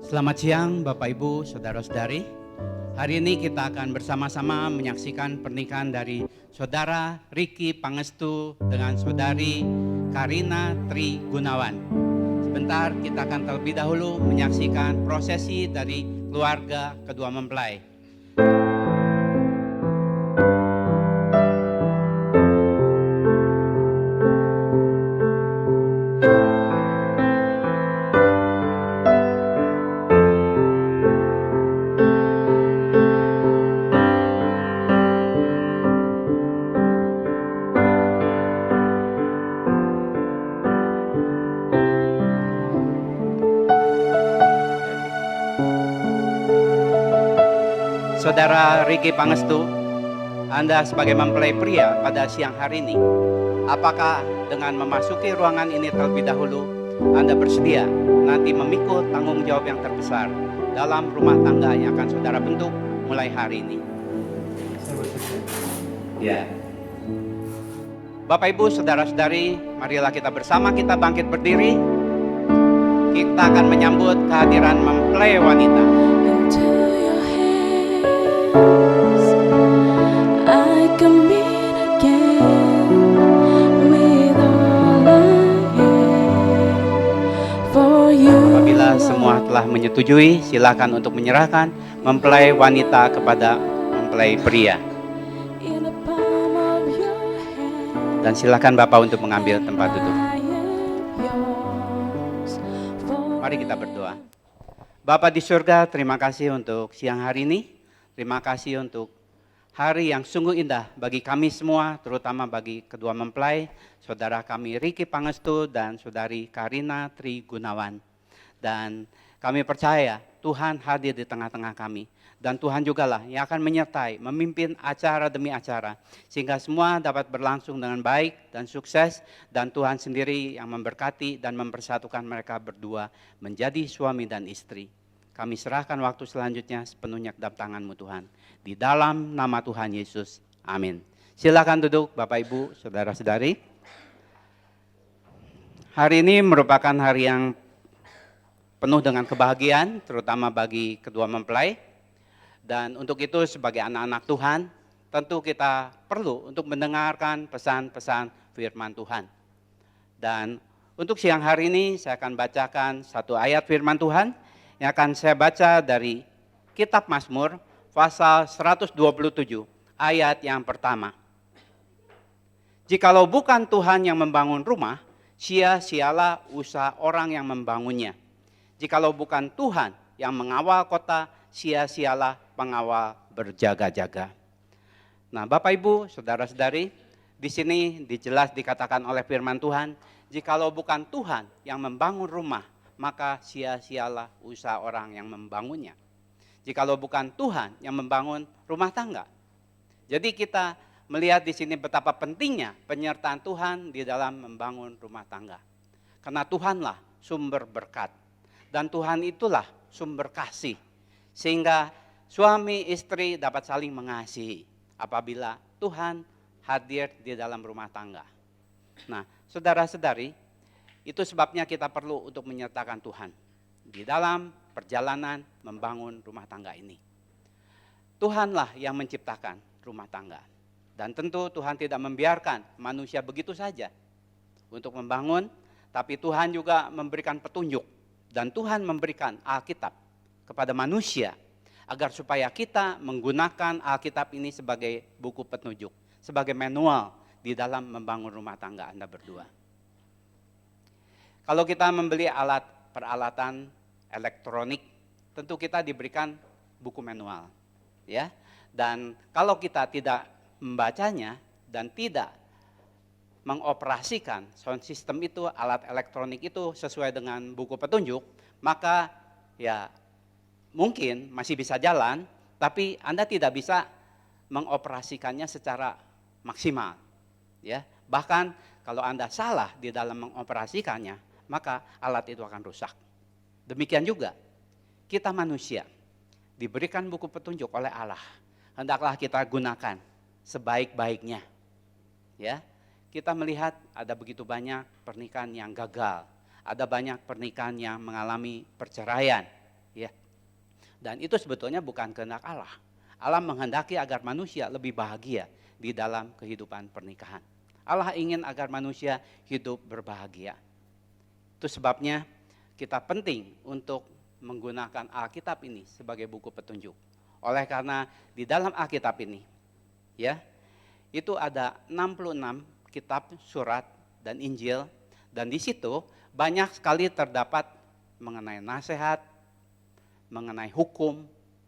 Selamat siang Bapak Ibu, Saudara-saudari. Hari ini kita akan bersama-sama menyaksikan pernikahan dari Saudara Riki Pangestu dengan Saudari Karina Tri Gunawan. Sebentar kita akan terlebih dahulu menyaksikan prosesi dari keluarga kedua mempelai. Saudara Riki Pangestu, Anda sebagai mempelai pria pada siang hari ini, apakah dengan memasuki ruangan ini terlebih dahulu, Anda bersedia nanti memikul tanggung jawab yang terbesar dalam rumah tangga yang akan saudara bentuk mulai hari ini? Ya. Bapak Ibu, Saudara-saudari, marilah kita bersama kita bangkit berdiri. Kita akan menyambut kehadiran mempelai wanita. Apabila semua telah menyetujui, silakan untuk menyerahkan mempelai wanita kepada mempelai pria. Dan silakan Bapak untuk mengambil tempat duduk. Mari kita berdoa. Bapa di surga, terima kasih untuk siang hari ini. Terima kasih untuk hari yang sungguh indah bagi kami semua, terutama bagi kedua mempelai, saudara kami Riki Pangestu dan saudari Karina Tri Gunawan. Dan kami percaya Tuhan hadir di tengah-tengah kami. Dan Tuhan jugalah yang akan menyertai, memimpin acara demi acara. Sehingga semua dapat berlangsung dengan baik dan sukses. Dan Tuhan sendiri yang memberkati dan mempersatukan mereka berdua menjadi suami dan istri. Kami serahkan waktu selanjutnya sepenuhnya ke dalam tangan-Mu Tuhan. Di dalam nama Tuhan Yesus. Amin. Silakan duduk Bapak Ibu, Saudara-saudari. Hari ini merupakan hari yang penuh dengan kebahagiaan, terutama bagi kedua mempelai. Dan untuk itu sebagai anak-anak Tuhan, tentu kita perlu untuk mendengarkan pesan-pesan firman Tuhan. Dan untuk siang hari ini saya akan bacakan satu ayat firman Tuhan yang akan saya baca dari Kitab Mazmur pasal 127 ayat yang pertama. Jikalau bukan Tuhan yang membangun rumah, sia-sialah usaha orang yang membangunnya. Jikalau bukan Tuhan yang mengawal kota, sia-sialah pengawal berjaga-jaga. Nah, Bapak Ibu, Saudara-saudari, di sini dijelas dikatakan oleh firman Tuhan, jikalau bukan Tuhan yang membangun rumah, maka sia-sialah usaha orang yang membangunnya. Jikalau bukan Tuhan yang membangun rumah tangga. Jadi kita melihat di sini betapa pentingnya penyertaan Tuhan di dalam membangun rumah tangga. Karena Tuhanlah sumber berkat. Dan Tuhan itulah sumber kasih. Sehingga suami istri dapat saling mengasihi apabila Tuhan hadir di dalam rumah tangga. Nah, saudara-saudari, itu sebabnya kita perlu untuk menyertakan Tuhan di dalam perjalanan membangun rumah tangga ini. Tuhanlah yang menciptakan rumah tangga. Dan tentu Tuhan tidak membiarkan manusia begitu saja untuk membangun, tapi Tuhan juga memberikan petunjuk. Dan Tuhan memberikan Alkitab kepada manusia agar supaya kita menggunakan Alkitab ini sebagai buku petunjuk, sebagai manual di dalam membangun rumah tangga Anda berdua. Kalau kita membeli peralatan elektronik, tentu kita diberikan buku manual, ya. Dan kalau kita tidak membacanya dan tidak mengoperasikan sound system itu, alat elektronik itu sesuai dengan buku petunjuk, maka ya mungkin masih bisa jalan, tapi Anda tidak bisa mengoperasikannya secara maksimal. Ya, bahkan kalau Anda salah di dalam mengoperasikannya, maka alat itu akan rusak. Demikian juga kita manusia diberikan buku petunjuk oleh Allah. Hendaklah kita gunakan sebaik-baiknya. Ya, kita melihat ada begitu banyak pernikahan yang gagal, ada banyak pernikahan yang mengalami perceraian. ya. Dan itu sebetulnya bukan kehendak Allah. Allah menghendaki agar manusia lebih bahagia di dalam kehidupan pernikahan. Allah ingin agar manusia hidup berbahagia. Itu sebabnya kita penting untuk menggunakan Alkitab ini sebagai buku petunjuk. Oleh karena di dalam Alkitab ini, ya, itu ada 66 kitab, surat, dan Injil. Dan di situ banyak sekali terdapat mengenai nasihat, mengenai hukum,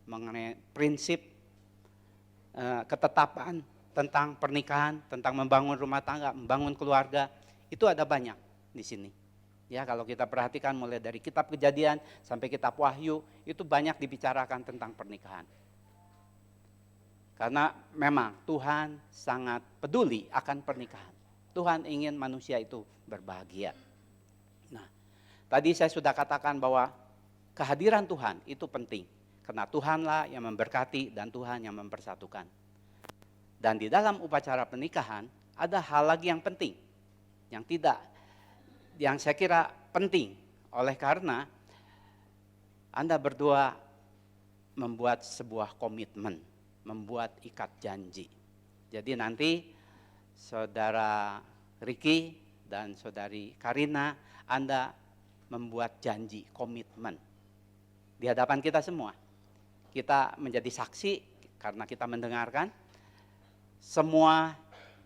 mengenai prinsip, ketetapan tentang pernikahan, tentang membangun rumah tangga, membangun keluarga. Itu ada banyak di sini. Ya, kalau kita perhatikan mulai dari kitab Kejadian sampai kitab Wahyu, itu banyak dibicarakan tentang pernikahan. Karena memang Tuhan sangat peduli akan pernikahan. Tuhan ingin manusia itu berbahagia. Nah, tadi saya sudah katakan bahwa kehadiran Tuhan itu penting. Karena Tuhanlah yang memberkati dan Tuhan yang mempersatukan. Dan di dalam upacara pernikahan ada hal lagi yang penting. Yang saya kira penting. Oleh karena Anda berdua membuat sebuah komitmen, membuat ikat janji. Jadi nanti saudara Ricky dan saudari Karina, Anda membuat janji, komitmen di hadapan kita semua. Kita menjadi saksi karena kita mendengarkan. Semua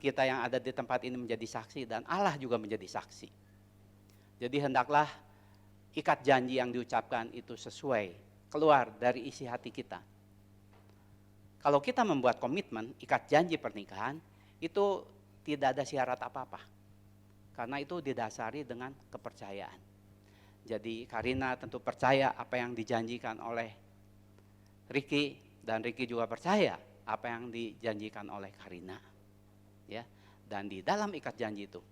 kita yang ada di tempat ini menjadi saksi dan Allah juga menjadi saksi. Jadi hendaklah ikat janji yang diucapkan itu sesuai, keluar dari isi hati kita. Kalau kita membuat komitmen, ikat janji pernikahan, itu tidak ada syarat apa-apa. Karena itu didasari dengan kepercayaan. Jadi Karina tentu percaya apa yang dijanjikan oleh Ricky, dan Ricky juga percaya apa yang dijanjikan oleh Karina. Ya, dan di dalam ikat janji itu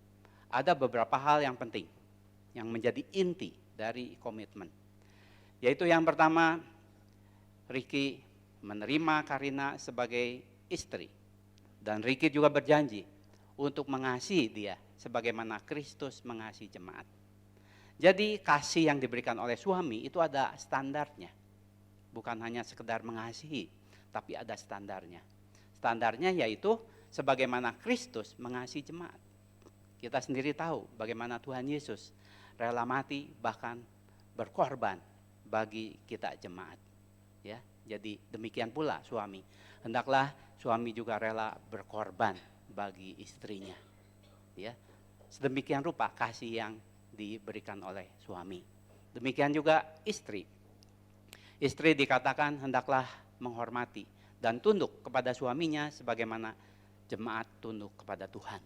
ada beberapa hal yang penting yang menjadi inti dari komitmen. Yaitu yang pertama, Ricky menerima Karina sebagai istri. Dan Ricky juga berjanji untuk mengasihi dia sebagaimana Kristus mengasihi jemaat. Jadi kasih yang diberikan oleh suami itu ada standarnya. Bukan hanya sekedar mengasihi, tapi ada standarnya. Standarnya yaitu sebagaimana Kristus mengasihi jemaat. Kita sendiri tahu bagaimana Tuhan Yesus rela mati bahkan berkorban bagi kita jemaat. Ya, jadi demikian pula suami. Hendaklah suami juga rela berkorban bagi istrinya. Ya, sedemikian rupa kasih yang diberikan oleh suami. Demikian juga istri. Istri dikatakan hendaklah menghormati dan tunduk kepada suaminya sebagaimana jemaat tunduk kepada Tuhan.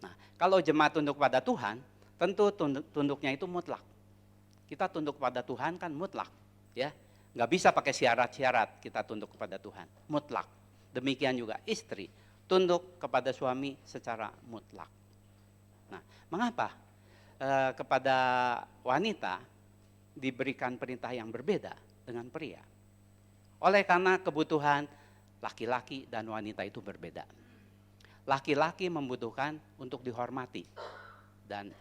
Nah, kalau jemaat tunduk kepada Tuhan, tentu tunduknya itu mutlak. Kita tunduk kepada Tuhan kan mutlak, ya. Nggak bisa pakai syarat-syarat kita tunduk kepada Tuhan, mutlak. Demikian juga istri, tunduk kepada suami secara mutlak. Nah, mengapa kepada wanita diberikan perintah yang berbeda dengan pria? Oleh karena kebutuhan laki-laki dan wanita itu berbeda. Laki-laki membutuhkan untuk dihormati dan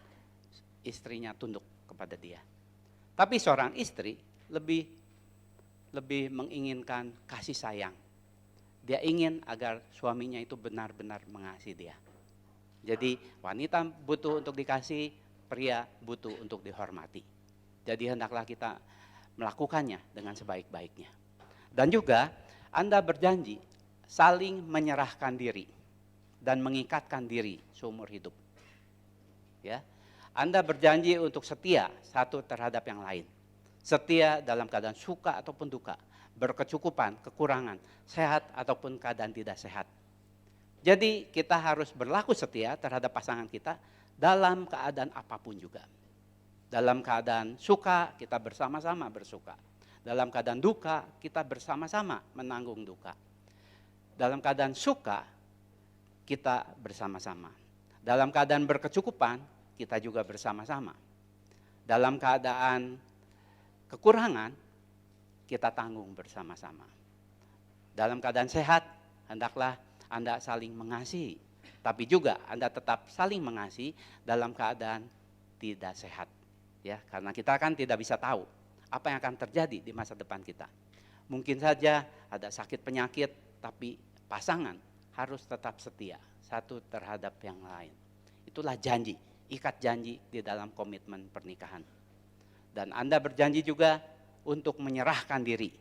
istrinya tunduk kepada dia. Tapi seorang istri lebih menginginkan kasih sayang. Dia ingin agar suaminya itu benar-benar mengasihi dia. Jadi wanita butuh untuk dikasih, pria butuh untuk dihormati. Jadi hendaklah kita melakukannya dengan sebaik-baiknya. Dan juga Anda berjanji saling menyerahkan diri dan mengikatkan diri seumur hidup. Ya, Anda berjanji untuk setia satu terhadap yang lain. Setia dalam keadaan suka ataupun duka, berkecukupan, kekurangan, sehat ataupun keadaan tidak sehat. Jadi kita harus berlaku setia terhadap pasangan kita dalam keadaan apapun juga. Dalam keadaan suka, kita bersama-sama bersuka. Dalam keadaan duka, kita bersama-sama menanggung duka. Dalam keadaan suka, kita bersama-sama. Dalam keadaan berkecukupan, kita juga bersama-sama. Dalam keadaan kekurangan, kita tanggung bersama-sama. Dalam keadaan sehat, hendaklah Anda saling mengasihi. Tapi juga Anda tetap saling mengasihi dalam keadaan tidak sehat. Ya, karena kita kan tidak bisa tahu apa yang akan terjadi di masa depan kita. Mungkin saja ada sakit penyakit, tapi pasangan harus tetap setia satu terhadap yang lain. Itulah janji, ikat janji di dalam komitmen pernikahan. Dan Anda berjanji juga untuk menyerahkan diri.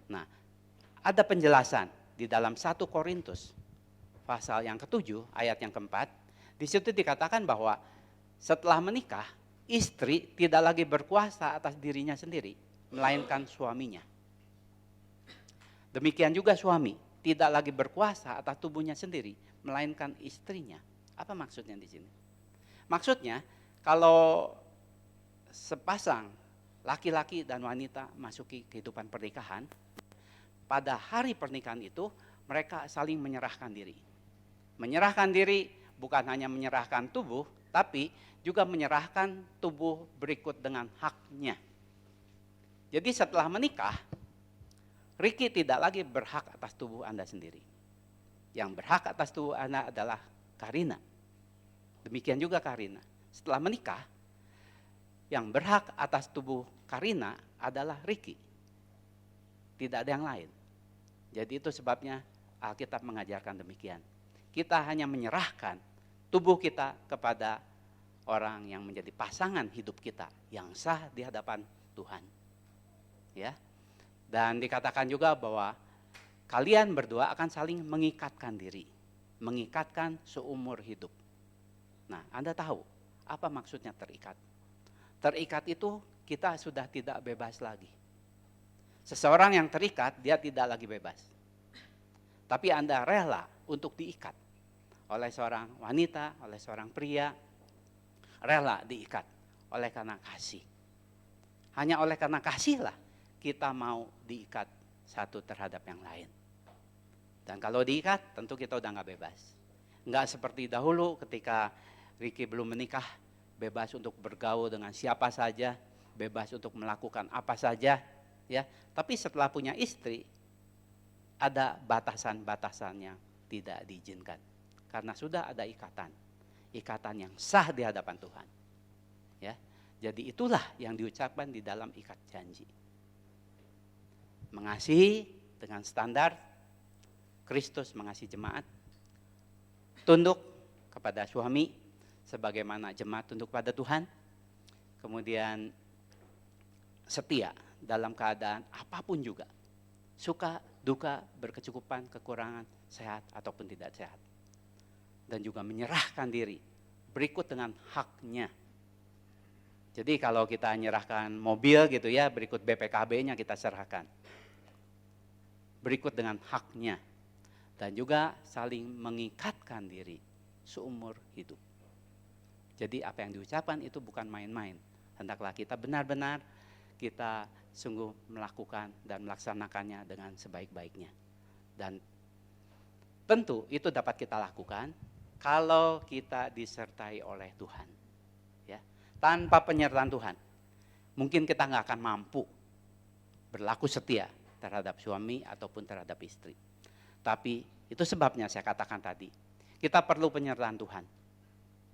Nah, ada penjelasan di dalam 1 Korintus pasal yang ke-7 ayat yang ke-4. Di situ dikatakan bahwa setelah menikah, istri tidak lagi berkuasa atas dirinya sendiri, melainkan suaminya. Demikian juga suami tidak lagi berkuasa atas tubuhnya sendiri, melainkan istrinya. Apa maksudnya di sini? Maksudnya, kalau sepasang laki-laki dan wanita masuki kehidupan pernikahan, pada hari pernikahan itu mereka saling menyerahkan diri. Menyerahkan diri bukan hanya menyerahkan tubuh, tapi juga menyerahkan tubuh berikut dengan haknya. Jadi setelah menikah, Ricky tidak lagi berhak atas tubuh Anda sendiri. Yang berhak atas tubuh Anda adalah Karina. Demikian juga Karina. Setelah menikah, yang berhak atas tubuh Karina adalah Ricky. Tidak ada yang lain. Jadi itu sebabnya Alkitab mengajarkan demikian. Kita hanya menyerahkan tubuh kita kepada orang yang menjadi pasangan hidup kita yang sah di hadapan Tuhan. Ya. Dan dikatakan juga bahwa kalian berdua akan saling mengikatkan diri, mengikatkan seumur hidup. Nah, Anda tahu apa maksudnya terikat? Terikat itu kita sudah tidak bebas lagi. Seseorang yang terikat, dia tidak lagi bebas. Tapi Anda rela untuk diikat oleh seorang wanita, oleh seorang pria, rela diikat oleh karena kasih. Hanya oleh karena kasihlah kita mau diikat satu terhadap yang lain. Dan kalau diikat, tentu kita udah gak bebas. Gak seperti dahulu ketika Ricky belum menikah, bebas untuk bergaul dengan siapa saja, bebas untuk melakukan apa saja, ya. Tapi setelah punya istri, ada batasan-batasan yang tidak diizinkan. Karena sudah ada ikatan yang sah di hadapan Tuhan. Ya, jadi itulah yang diucapkan di dalam ikat janji. Mengasihi dengan standar Kristus mengasihi jemaat, tunduk kepada suami sebagaimana jemaat tunduk pada Tuhan, kemudian setia dalam keadaan apapun juga, suka, duka, berkecukupan, kekurangan, sehat ataupun tidak sehat. Dan juga menyerahkan diri berikut dengan haknya. Jadi kalau kita menyerahkan mobil gitu ya, berikut BPKB-nya kita serahkan. Berikut dengan haknya. Dan juga saling mengikatkan diri seumur hidup. Jadi apa yang diucapkan itu bukan main-main. Hendaklah kita benar-benar kita sungguh melakukan dan melaksanakannya dengan sebaik-baiknya. Dan tentu itu dapat kita lakukan kalau kita disertai oleh Tuhan. Ya. Tanpa penyertaan Tuhan, mungkin kita nggak akan mampu berlaku setia terhadap suami ataupun terhadap istri. Tapi itu sebabnya saya katakan tadi, kita perlu penyertaan Tuhan.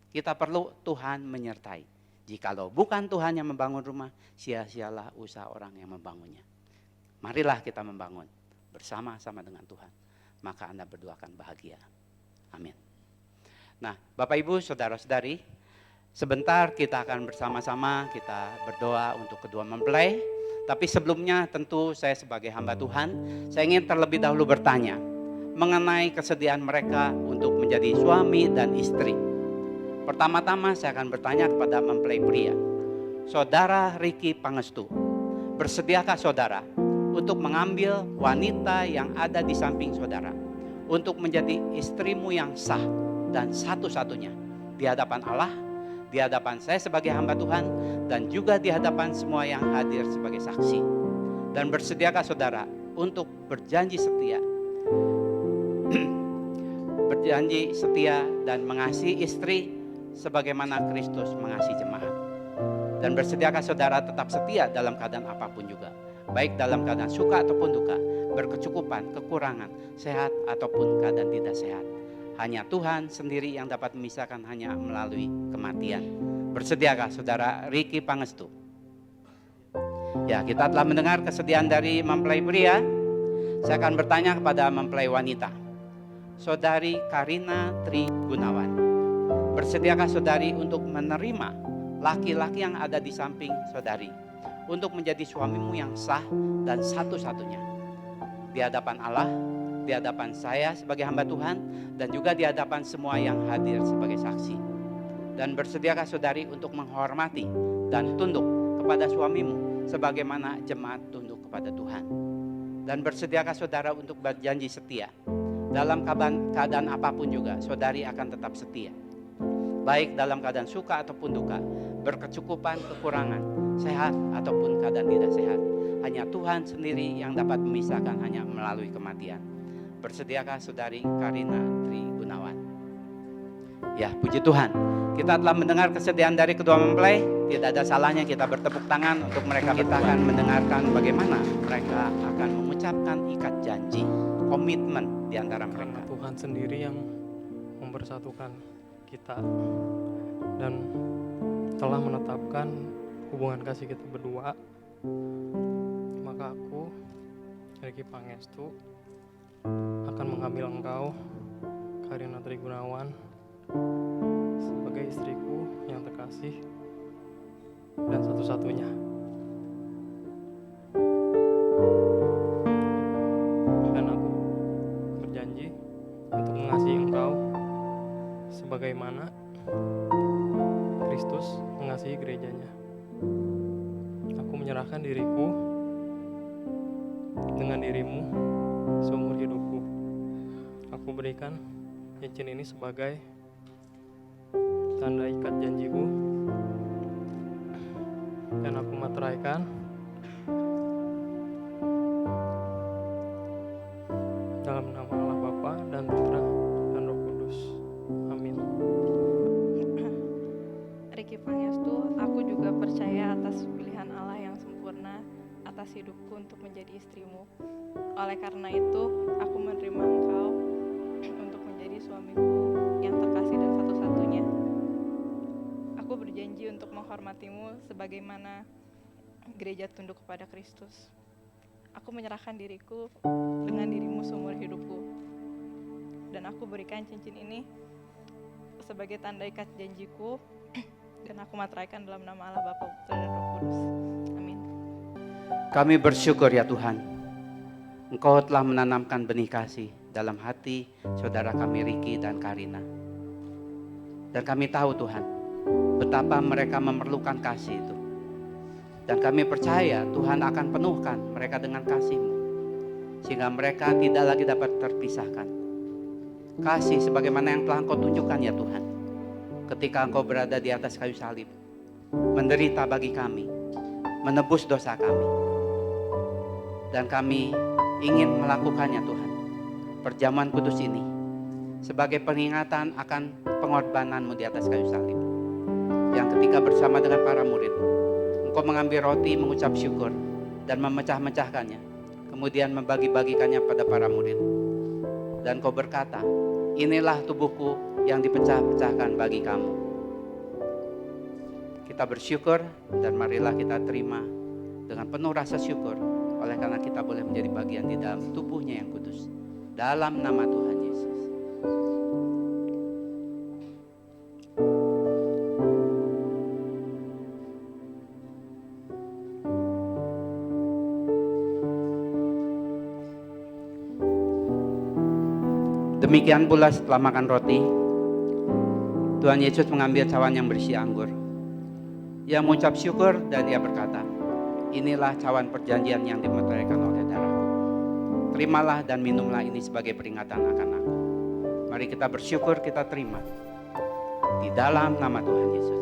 Kita perlu Tuhan menyertai. Jikalau bukan Tuhan yang membangun rumah, sia-sialah usaha orang yang membangunnya. Marilah kita membangun bersama-sama dengan Tuhan. Maka Anda berdua akan bahagia. Amin. Nah, Bapak Ibu, Saudara-saudari, sebentar kita akan bersama-sama kita berdoa untuk kedua mempelai. Tapi sebelumnya tentu saya sebagai hamba Tuhan, saya ingin terlebih dahulu bertanya mengenai kesediaan mereka untuk menjadi suami dan istri. Pertama-tama saya akan bertanya kepada mempelai pria. Saudara Ricky Pangestu, bersediakah saudara untuk mengambil wanita yang ada di samping saudara untuk menjadi istrimu yang sah dan satu-satunya di hadapan Allah, di hadapan saya sebagai hamba Tuhan, dan juga di hadapan semua yang hadir sebagai saksi? Dan bersediakah saudara untuk berjanji setia berjanji setia dan mengasihi istri sebagaimana Kristus mengasihi jemaat? Dan bersediakah saudara tetap setia dalam keadaan apapun juga, baik dalam keadaan suka ataupun duka, berkecukupan, kekurangan, sehat ataupun keadaan tidak sehat? Hanya Tuhan sendiri yang dapat memisahkan hanya melalui kematian. Bersediakah saudara Ricky Pangestu? Ya, kita telah mendengar kesediaan dari mempelai pria. Saya akan bertanya kepada mempelai wanita. Saudari Karina Tri Gunawan, bersediakah saudari untuk menerima laki-laki yang ada di samping saudari untuk menjadi suamimu yang sah dan satu-satunya di hadapan Allah, di hadapan saya sebagai hamba Tuhan, dan juga di hadapan semua yang hadir sebagai saksi? Dan bersediakah saudari untuk menghormati dan tunduk kepada suamimu sebagaimana jemaat tunduk kepada Tuhan? Dan bersediakah saudara untuk berjanji setia dalam keadaan apapun juga saudari akan tetap setia, baik dalam keadaan suka ataupun duka, berkecukupan, kekurangan, sehat ataupun keadaan tidak sehat. Hanya Tuhan sendiri yang dapat memisahkan hanya melalui kematian. Bersediakah saudari Karina Tri Gunawan? Ya, puji Tuhan, kita telah mendengar kesediaan dari kedua mempelai. Tidak ada salahnya kita bertepuk tangan untuk mereka. Kita akan mendengarkan bagaimana mereka akan mengucapkan ikat janji, komitmen di antara mereka. Karena Tuhan sendiri yang mempersatukan kita dan telah menetapkan hubungan kasih kita berdua, maka aku, Ricky Pangestu, akan mengambil engkau, Karina Tri Gunawan, sebagai istriku yang terkasih dan satu-satunya. Dan aku berjanji untuk mengasihi engkau sebagaimana Kristus mengasihi gerejanya. Aku menyerahkan diriku dengan dirimu seumur hidupku. Aku berikan cincin ini sebagai tanda ikat janjiku, dan aku materaikan dalam nama Allah Bapa dan Putra dan Roh Kudus. Amin. Ricky Pangestu, aku juga percaya atas pilihan Allah yang sempurna atas hidupku untuk menjadi istrimu. Oleh karena itu, aku menerima engkau untuk menjadi suamiku yang terkasih dan satu-satunya. Aku berjanji untuk menghormatimu sebagaimana gereja tunduk kepada Kristus. Aku menyerahkan diriku dengan dirimu seumur hidupku. Dan aku berikan cincin ini sebagai tanda ikat janjiku, dan aku materaikan dalam nama Allah Bapa, Putra dan Roh Kudus. Amin. Kami bersyukur ya Tuhan, Engkau telah menanamkan benih kasih dalam hati saudara kami Ricky dan Karina. Dan kami tahu Tuhan, betapa mereka memerlukan kasih itu. Dan kami percaya Tuhan akan penuhkan mereka dengan kasih-Mu, sehingga mereka tidak lagi dapat terpisahkan. Kasih sebagaimana yang telah Engkau tunjukkan ya Tuhan, ketika Engkau berada di atas kayu salib, menderita bagi kami, menebus dosa kami. Dan kami ingin melakukannya Tuhan, perjamuan kudus ini, sebagai peringatan akan pengorbanan-Mu di atas kayu salib. Yang ketika bersama dengan para murid, Engkau mengambil roti, mengucap syukur, dan memecah-mecahkannya, kemudian membagi-bagikannya pada para murid. Dan Engkau berkata, inilah tubuhku yang dipecah-pecahkan bagi kamu. Kita bersyukur dan marilah kita terima dengan penuh rasa syukur, oleh karena kita boleh menjadi bagian di dalam tubuhnya yang kudus. Dalam nama Tuhan Yesus. Demikian pula setelah makan roti, Tuhan Yesus mengambil cawan yang berisi anggur. Ia mengucap syukur dan ia berkata, inilah cawan perjanjian yang dimeteraikan oleh darahku. Terimalah dan minumlah ini sebagai peringatan akan aku. Mari kita bersyukur, kita terima di dalam nama Tuhan Yesus.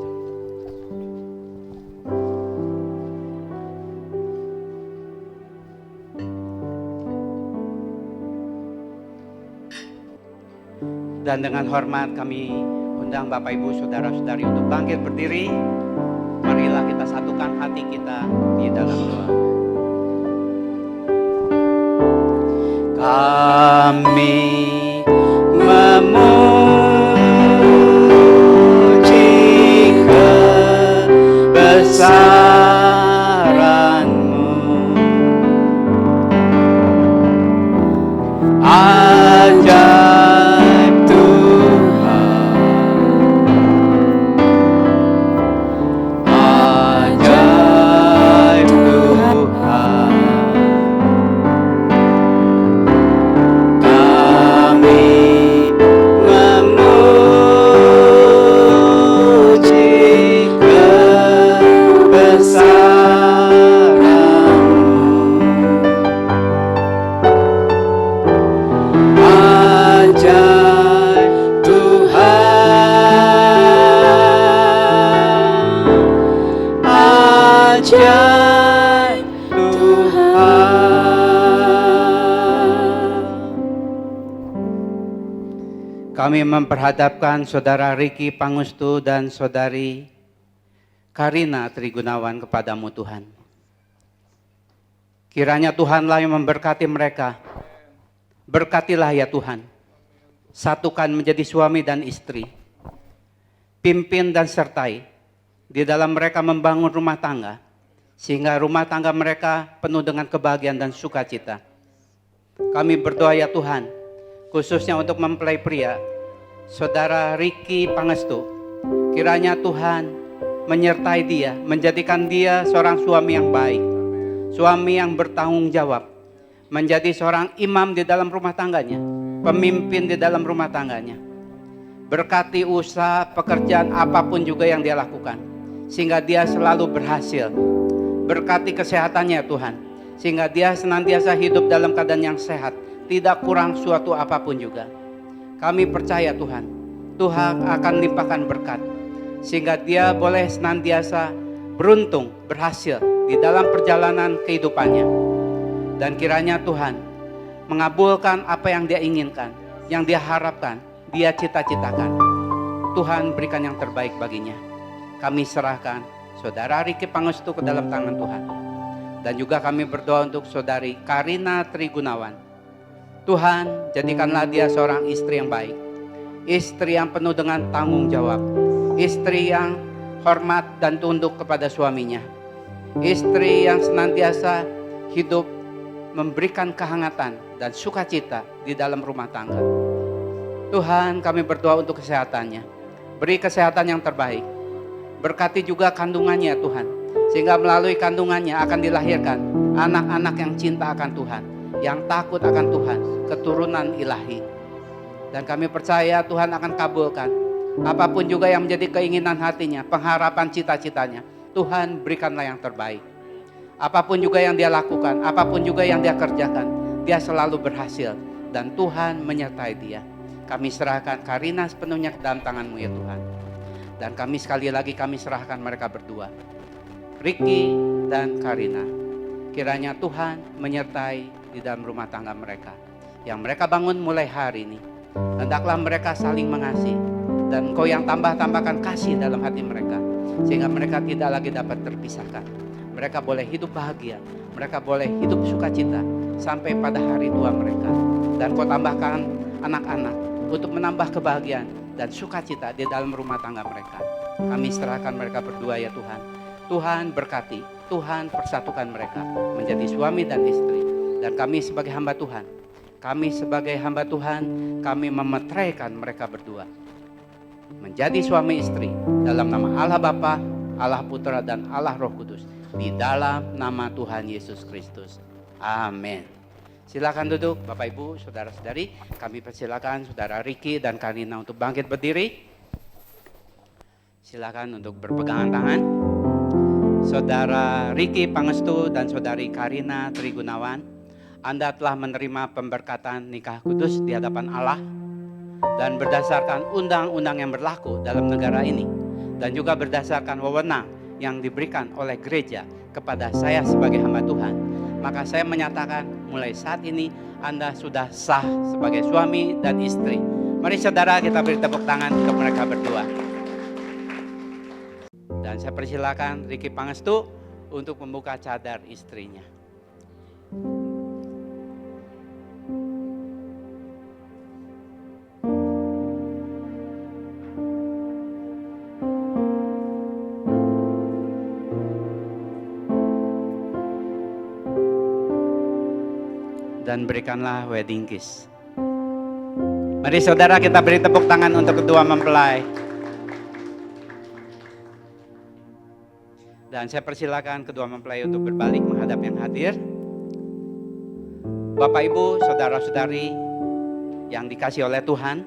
Dan dengan hormat kami undang Bapak Ibu Saudara-saudari untuk bangkit berdiri. Marilah kita satukan hati kita di dalam doa. Kami memuji kebesaran Kami memperhadapkan Saudara Ricky Pangustu dan Saudari Karina Trigunawan kepadamu Tuhan. Kiranya Tuhanlah yang memberkati mereka. Berkatilah ya Tuhan. Satukan menjadi suami dan istri. Pimpin dan sertai di dalam mereka membangun rumah tangga. Sehingga rumah tangga mereka penuh dengan kebahagiaan dan sukacita. Kami berdoa ya Tuhan, khususnya untuk mempelai pria, Saudara Ricky Pangestu. Kiranya Tuhan menyertai dia, menjadikan dia seorang suami yang baik, suami yang bertanggung jawab, menjadi seorang imam di dalam rumah tangganya, pemimpin di dalam rumah tangganya. Berkati usaha, pekerjaan apapun juga yang dia lakukan, sehingga dia selalu berhasil. Berkati kesehatannya Tuhan, sehingga dia senantiasa hidup dalam keadaan yang sehat, tidak kurang suatu apapun juga. Kami percaya Tuhan, Tuhan akan limpahkan berkat, sehingga dia boleh senantiasa beruntung, berhasil di dalam perjalanan kehidupannya. Dan kiranya Tuhan mengabulkan apa yang dia inginkan, yang dia harapkan, dia cita-citakan. Tuhan berikan yang terbaik baginya. Kami serahkan Saudara Ricky Pangestu ke dalam tangan Tuhan. Dan juga kami berdoa untuk Saudari Karina Trigunawan. Tuhan, jadikanlah dia seorang istri yang baik. Istri yang penuh dengan tanggung jawab. Istri yang hormat dan tunduk kepada suaminya. Istri yang senantiasa hidup memberikan kehangatan dan sukacita di dalam rumah tangga. Tuhan, kami berdoa untuk kesehatannya. Beri kesehatan yang terbaik. Berkati juga kandungannya Tuhan, sehingga melalui kandungannya akan dilahirkan anak-anak yang cinta akan Tuhan, yang takut akan Tuhan, keturunan ilahi. Dan kami percaya Tuhan akan kabulkan apapun juga yang menjadi keinginan hatinya, pengharapan cita-citanya. Tuhan berikanlah yang terbaik. Apapun juga yang dia lakukan, apapun juga yang dia kerjakan, dia selalu berhasil dan Tuhan menyertai dia. Kami serahkan Karina sepenuhnya ke dalam tangan-Mu ya Tuhan. Dan kami sekali lagi kami serahkan mereka berdua, Ricky dan Karina. Kiranya Tuhan menyertai di dalam rumah tangga mereka, yang mereka bangun mulai hari ini. Hendaklah mereka saling mengasihi, dan Engkau yang tambahkan kasih dalam hati mereka, sehingga mereka tidak lagi dapat terpisahkan. Mereka boleh hidup bahagia, mereka boleh hidup sukacita sampai pada hari tua mereka. Dan Kau tambahkan anak-anak untuk menambah kebahagiaan dan sukacita di dalam rumah tangga mereka. Kami serahkan mereka berdua ya Tuhan. Tuhan berkati, Tuhan persatukan mereka menjadi suami dan istri. Dan kami sebagai hamba Tuhan, kami memeteraikan mereka berdua menjadi suami istri dalam nama Allah Bapa, Allah Putra dan Allah Roh Kudus, di dalam nama Tuhan Yesus Kristus. Amin. Silakan duduk Bapak Ibu, Saudara-saudari. Kami persilakan Saudara Ricky dan Karina untuk bangkit berdiri. Silakan untuk berpegangan tangan. Saudara Ricky Pangestu dan Saudari Karina Trigunawan, Anda telah menerima pemberkatan nikah kudus di hadapan Allah dan berdasarkan undang-undang yang berlaku dalam negara ini, dan juga berdasarkan wewenang yang diberikan oleh gereja kepada saya sebagai hamba Tuhan. Maka saya menyatakan mulai saat ini Anda sudah sah sebagai suami dan istri. Mari saudara kita beri tepuk tangan untuk mereka berdua. Dan saya persilakan Ricky Pangestu untuk membuka cadar istrinya. Dan berikanlah wedding kiss. Mari saudara kita beri tepuk tangan untuk kedua mempelai. Dan saya persilakan kedua mempelai untuk berbalik menghadap yang hadir. Bapak Ibu, saudara-saudari yang dikasihi oleh Tuhan,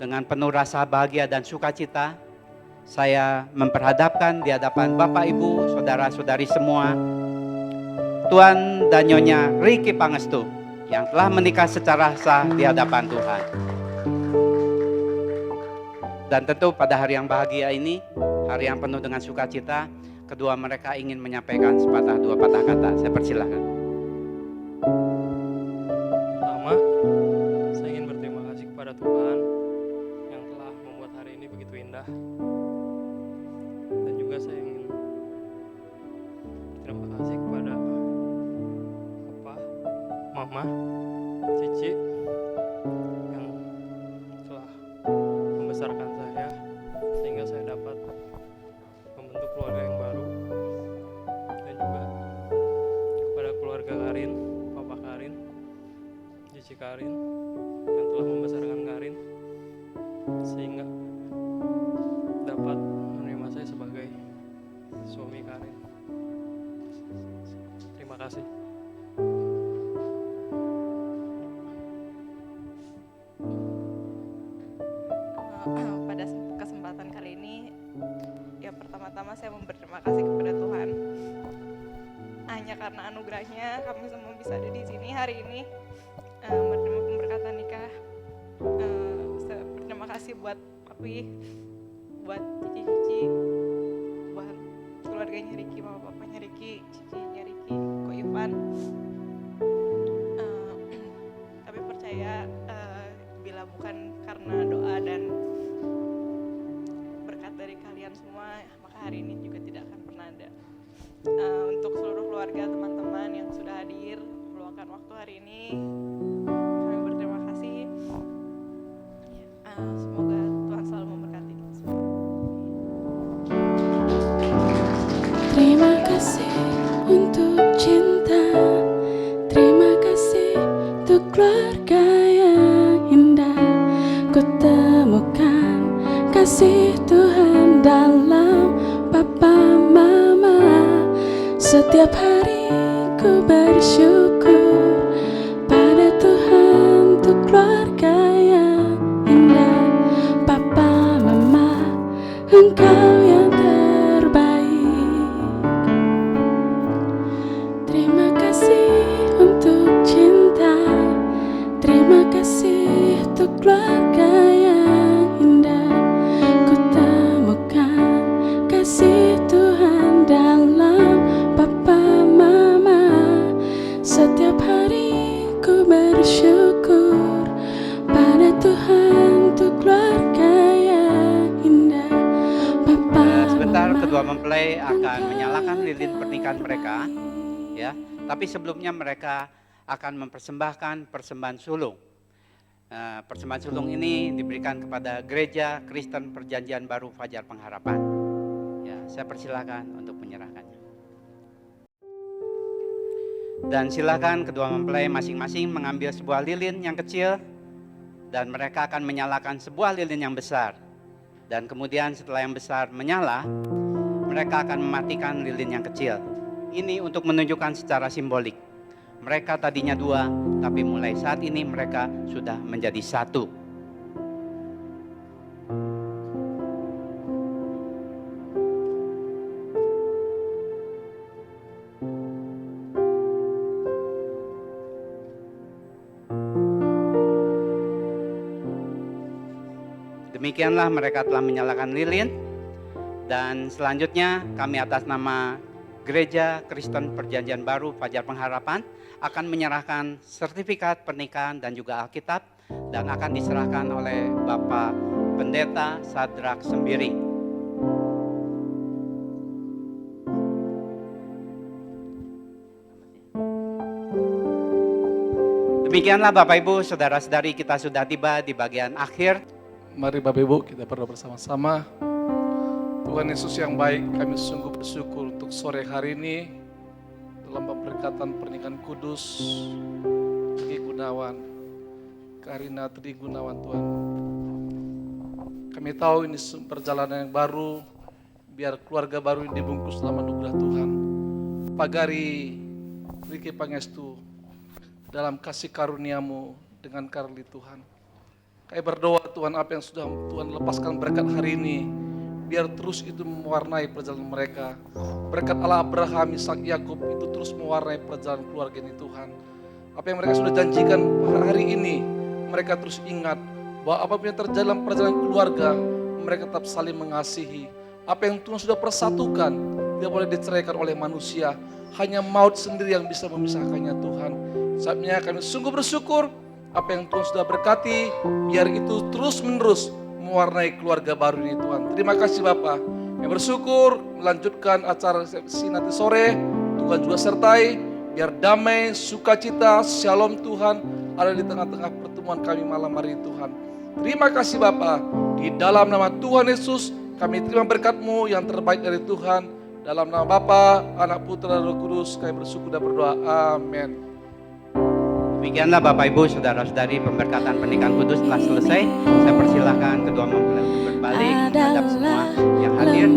dengan penuh rasa bahagia dan sukacita, saya memperhadapkan di hadapan Bapak Ibu, saudara-saudari semua, Tuan dan Nyonya Ricky Pangestu yang telah menikah secara sah di hadapan Tuhan. Dan tentu pada hari yang bahagia ini, hari yang penuh dengan sukacita, kedua mereka ingin menyampaikan sepatah dua patah kata. Saya persilakan. Pertama, saya ingin berterima kasih kepada Tuhan Mama, Cici yang telah membesarkan saya sehingga saya dapat membentuk keluarga yang baru, dan juga kepada keluarga Karin, Papa Karin, Cici Karin yang telah membesarkan Karin sehingga dapat menerima saya sebagai suami Karin. Terima kasih. Pada kesempatan kali ini, ya pertama-tama saya mau berterima kasih kepada Tuhan. Hanya karena anugerahnya kami semua bisa ada di sini hari ini menerima pemberkatan nikah. Saya berterima kasih buat Papi, buat Cici-Cici, buat keluarganya Riki, mama papanya Riki, cicinya Riki, Ko Ivan. Tapi percaya bila bukan karena doa dan berkat dari kalian semua, maka hari ini juga tidak akan pernah ada. Untuk seluruh keluarga, teman-teman yang sudah hadir meluangkan waktu hari ini, kami berterima kasih. Semoga Tuhan selalu memberkati kita semua. Terima kasih untuk cinta, terima kasih untuk keluarga yang indah. Ku temukan kasih Tuhan dalam Papa Mama. Setiap hari ku bersyukur pada Tuhan untuk keluarga yang indah. Papa Mama, Engkau yang terbaik. Terima kasih untuk cinta, terima kasih untuk keluarga yang indah. Ku temukan kasih Tuhan dalam Papa Mama. Setiap hari ku bersyukur pada Tuhan untuk keluarga yang indah. Papa Sebentar Mama, kedua mempelai akan Engkau menyalakan yang lilin pernikahan mereka, terbaik. ya. Tapi sebelumnya mereka akan mempersembahkan persembahan sulung. Persembahan sulung ini diberikan kepada Gereja Kristen Perjanjian Baru Fajar Pengharapan. Ya, saya persilakan untuk menyerahkannya. Dan silakan kedua mempelai masing-masing mengambil sebuah lilin yang kecil dan mereka akan menyalakan sebuah lilin yang besar. Dan kemudian setelah yang besar menyala, mereka akan mematikan lilin yang kecil. Ini untuk menunjukkan secara simbolik. Mereka tadinya dua, tapi mulai saat ini mereka sudah menjadi satu. Demikianlah mereka telah menyalakan lilin. Dan selanjutnya kami atas nama Gereja Kristen Perjanjian Baru Fajar Pengharapan akan menyerahkan sertifikat pernikahan dan juga Alkitab dan akan diserahkan oleh Bapak Pendeta Sadrak Sembiring. Demikianlah Bapak Ibu, saudara-saudari, kita sudah tiba di bagian akhir. Mari Bapak Ibu kita berdoa bersama-sama. Tuhan Yesus yang baik, kami sungguh bersyukur untuk sore hari ini dalam pemberkatan pernikahan kudus Tri Gunawan, Karina Tri Gunawan Tuhan. Kami tahu ini perjalanan yang baru, biar keluarga baru ini dibungkus dalam anugerah Tuhan. Pagari Riki Pangestu dalam kasih karunia-Mu dengan Karli Tuhan. Kami berdoa Tuhan, apa yang sudah Tuhan lepaskan berkat hari ini, biar terus itu mewarnai perjalanan mereka. Berkat Allah Abraham, Ishak, Yakub itu terus mewarnai perjalanan keluarga ini Tuhan. Apa yang mereka sudah janjikan hari ini, mereka terus ingat bahwa apapun yang terjadi dalam perjalanan keluarga, mereka tetap saling mengasihi. Apa yang Tuhan sudah persatukan, tidak boleh diceraikan oleh manusia. Hanya maut sendiri yang bisa memisahkannya Tuhan. Saatnya kami sungguh bersyukur, apa yang Tuhan sudah berkati, biar itu terus menerus mewarnai keluarga baru ini Tuhan. Terima kasih Bapak. Yang bersyukur melanjutkan acara resepsi nanti sore, Tuhan juga sertai, Biar damai, sukacita, shalom Tuhan ada di tengah-tengah pertemuan kami malam hari ini Tuhan. Terima kasih Bapa. Di dalam nama Tuhan Yesus kami terima berkat-Mu yang terbaik dari Tuhan. Dalam nama Bapa, Anak, Putra, dan Roh Kudus kami bersyukur dan berdoa. Amin. Demikianlah Bapak Ibu, Saudara-saudari, pemberkatan pernikahan kudus telah selesai. Saya persilahkan kedua mempelai untuk berbalik menghadap semua yang hadir.